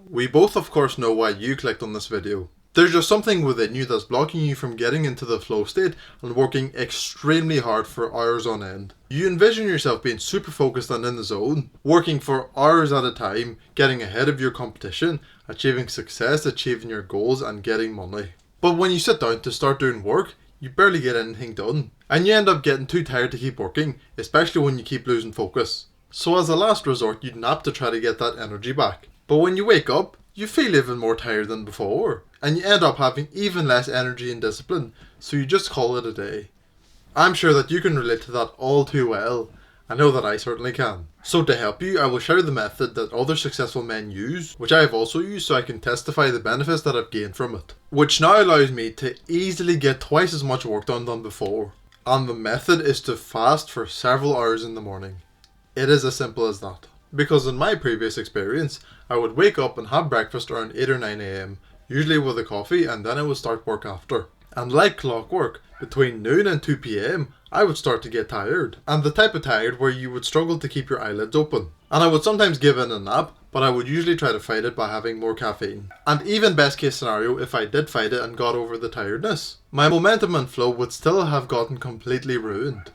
We both of course know why you clicked on this video. There's just something within you that's blocking you from getting into the flow state and working extremely hard for hours on end. You envision yourself being super focused and in the zone, working for hours at a time, getting ahead of your competition, achieving success, achieving your goals and getting money. But when you sit down to start doing work, you barely get anything done. And you end up getting too tired to keep working, especially when you keep losing focus. So as a last resort, you nap to try to get that energy back. But when you wake up, you feel even more tired than before, and you end up having even less energy and discipline, so you just call it a day. I'm sure that you can relate to that all too well. I know that I certainly can. So to help you, I will share the method that other successful men use, which I have also used so I can testify the benefits that I've gained from it, which now allows me to easily get twice as much work done than before. And the method is to fast for several hours in the morning. It is as simple as that. Because in my previous experience, I would wake up and have breakfast around 8 or 9 am, usually with a coffee, and then I would start work after. And like clockwork, between noon and 2 PM, I would start to get tired. And the type of tired where you would struggle to keep your eyelids open. And I would sometimes give in a nap, but I would usually try to fight it by having more caffeine. And even best case scenario, if I did fight it and got over the tiredness, my momentum and flow would still have gotten completely ruined.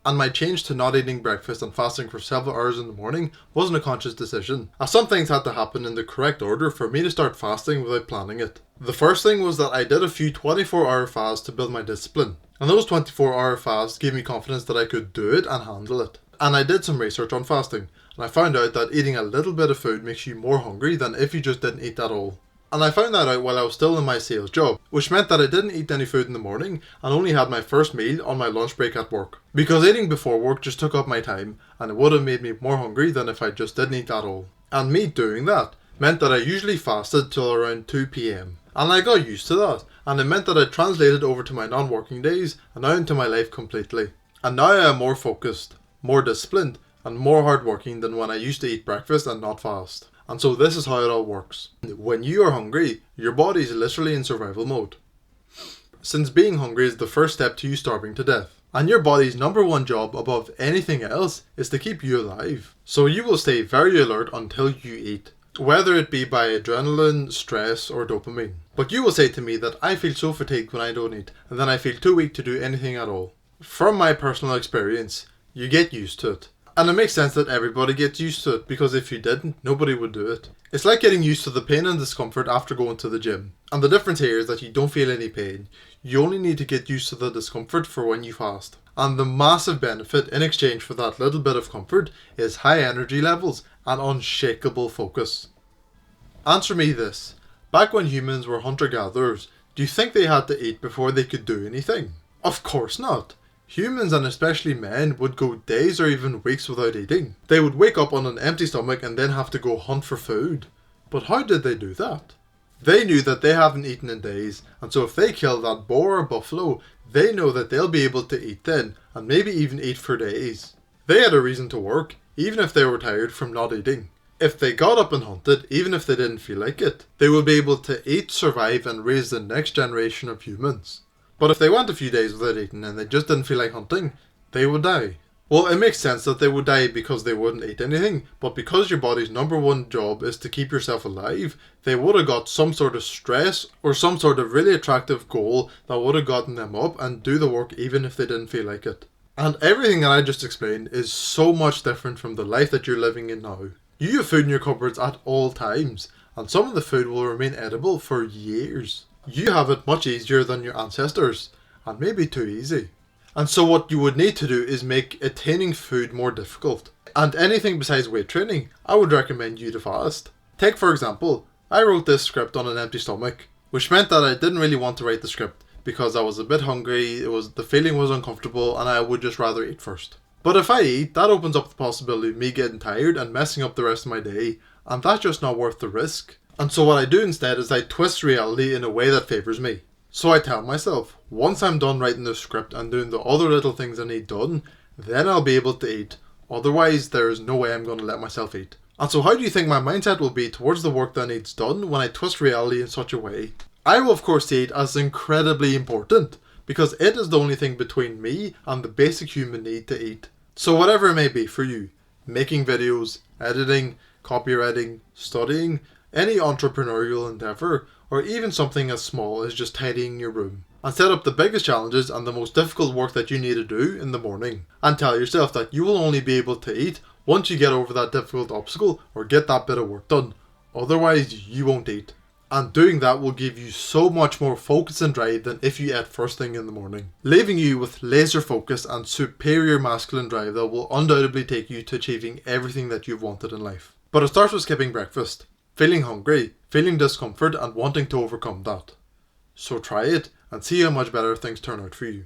And my change to not eating breakfast and fasting for several hours in the morning wasn't a conscious decision, as some things had to happen in the correct order for me to start fasting without planning it. The first thing was that I did a few 24-hour fasts to build my discipline, and those 24-hour fasts gave me confidence that I could do it and handle it. And I did some research on fasting, and I found out that eating a little bit of food makes you more hungry than if you just didn't eat at all. And I found that out while I was still in my sales job, which meant that I didn't eat any food in the morning and only had my first meal on my lunch break at work. Because eating before work just took up my time, and it would have made me more hungry than if I just didn't eat at all. And me doing that meant that I usually fasted till around 2 PM. And I got used to that, and it meant that I translated over to my non-working days and now into my life completely. And now I am more focused, more disciplined, and more hardworking than when I used to eat breakfast and not fast. And so this is how it all works. When you are hungry, your body is literally in survival mode. Since being hungry is the first step to you starving to death. And your body's number one job above anything else is to keep you alive. So you will stay very alert until you eat. Whether it be by adrenaline, stress or dopamine. But you will say to me that I feel so fatigued when I don't eat, and then I feel too weak to do anything at all. From my personal experience, you get used to it. And it makes sense that everybody gets used to it, because if you didn't, nobody would do it. It's like getting used to the pain and discomfort after going to the gym. And the difference here is that you don't feel any pain. You only need to get used to the discomfort for when you fast. And the massive benefit in exchange for that little bit of comfort is high energy levels and unshakable focus. Answer me this. Back when humans were hunter-gatherers, do you think they had to eat before they could do anything? Of course not. Humans, and especially men, would go days or even weeks without eating. They would wake up on an empty stomach and then have to go hunt for food. But how did they do that? They knew that they haven't eaten in days, and so if they kill that boar or buffalo, they know that they'll be able to eat then, and maybe even eat for days. They had a reason to work, even if they were tired from not eating. If they got up and hunted, even if they didn't feel like it, they would be able to eat, survive, and raise the next generation of humans. But if they went a few days without eating and they just didn't feel like hunting, they would die. Well, it makes sense that they would die because they wouldn't eat anything, but because your body's number one job is to keep yourself alive, they would have got some sort of stress or some sort of really attractive goal that would have gotten them up and do the work even if they didn't feel like it. And everything that I just explained is so much different from the life that you're living in now. You have food in your cupboards at all times, and some of the food will remain edible for years. You have it much easier than your ancestors, and maybe too easy. And so what you would need to do is make attaining food more difficult. And anything besides weight training, I would recommend you to fast. Take for example, I wrote this script on an empty stomach, which meant that I didn't really want to write the script because I was a bit hungry, the feeling was uncomfortable, and I would just rather eat first. But if I eat, that opens up the possibility of me getting tired and messing up the rest of my day, and that's just not worth the risk. And so what I do instead is I twist reality in a way that favours me. So I tell myself, once I'm done writing the script and doing the other little things I need done, then I'll be able to eat. Otherwise, there is no way I'm going to let myself eat. And so how do you think my mindset will be towards the work that needs done when I twist reality in such a way? I will of course see it as incredibly important, because it is the only thing between me and the basic human need to eat. So whatever it may be for you, making videos, editing, copywriting, studying, any entrepreneurial endeavour, or even something as small as just tidying your room. And set up the biggest challenges and the most difficult work that you need to do in the morning. And tell yourself that you will only be able to eat once you get over that difficult obstacle or get that bit of work done. Otherwise, you won't eat. And doing that will give you so much more focus and drive than if you ate first thing in the morning, leaving you with laser focus and superior masculine drive that will undoubtedly take you to achieving everything that you've wanted in life. But it starts with skipping breakfast, feeling hungry, feeling discomfort and wanting to overcome that. So try it and see how much better things turn out for you.